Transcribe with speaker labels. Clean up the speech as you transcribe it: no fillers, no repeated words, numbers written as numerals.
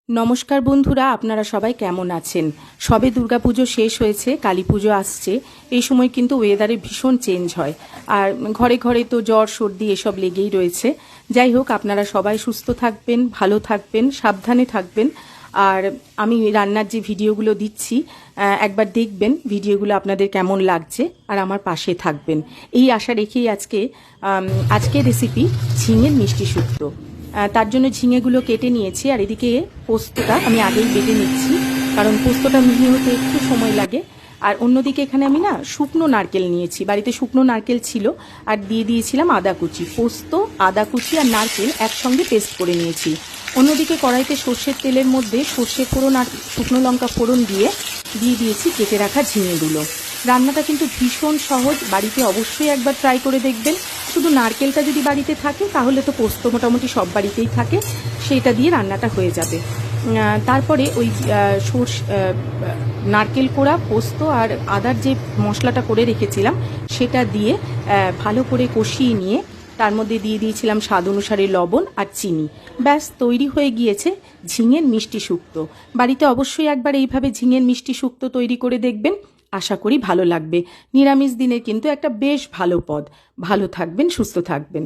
Speaker 1: নমস্কার বন্ধুরা, আপনারা সবাই কেমন আছেন? সবে দুর্গাপুজো শেষ হয়েছে, কালী পুজো আসছে। এই সময় কিন্তু ওয়েদারে ভীষণ চেঞ্জ হয়, আর ঘরে ঘরে তো জ্বর সর্দি এসব লেগেই রয়েছে। যাই হোক, আপনারা সবাই সুস্থ থাকবেন, ভালো থাকবেন, সাবধানে থাকবেন। আর আমি রান্নার যে ভিডিওগুলো দিচ্ছি, একবার দেখবেন ভিডিওগুলো আপনাদের কেমন লাগছে, আর আমার পাশে থাকবেন এই আশা রেখেই আজকের রেসিপি ঝিঙের মিষ্টি শুক্তো। তার জন্য ঝিঙেগুলো কেটে নিয়েছি, আর এদিকে পোস্তটা আমি আগেই বেটে নিচ্ছি, কারণ পোস্তটা মিহি হতে একটু সময় লাগে। আর অন্যদিকে এখানে আমি শুকনো নারকেল নিয়েছি, বাড়িতে শুকনো নারকেল ছিল, আর দিয়ে দিয়েছিলাম আদা কুচি। পোস্ত, আদা কুচি আর নারকেল একসঙ্গে পেস্ট করে নিয়েছি। অন্যদিকে কড়াইতে সর্ষের তেলের মধ্যে সর্ষে ফোড়ন আর শুকনো লঙ্কা ফোড়ন দিয়ে দিয়েছি কেটে রাখা ঝিঙেগুলো। রান্নাটা কিন্তু ভীষণ সহজ, বাড়িতে অবশ্যই একবার ট্রাই করে দেখবেন। শুধু নারকেলটা যদি বাড়িতে থাকে তাহলে তো পোস্ত মোটামুটি সব বাড়িতেই থাকে, সেইটা দিয়ে রান্নাটা হয়ে যাবে। তারপরে ওই নারকেল কোড়া, পোস্ত আর আদার যে মশলাটা করে রেখেছিলাম সেটা দিয়ে ভালো করে কষিয়ে নিয়ে তার মধ্যে দিয়ে দিয়েছিলাম স্বাদ অনুসারে লবণ আর চিনি। ব্যাস তৈরি হয়ে গিয়েছে ঝিঙের মিষ্টি শুক্তো। বাড়িতে অবশ্যই একবার এইভাবে ঝিঙের মিষ্টি শুক্তো তৈরি করে দেখবেন, আশা করি ভালো লাগবে। নিরামিষ দিনের কিন্তু একটা বেশ ভালো পদ। ভালো থাকবেন, সুস্থ থাকবেন।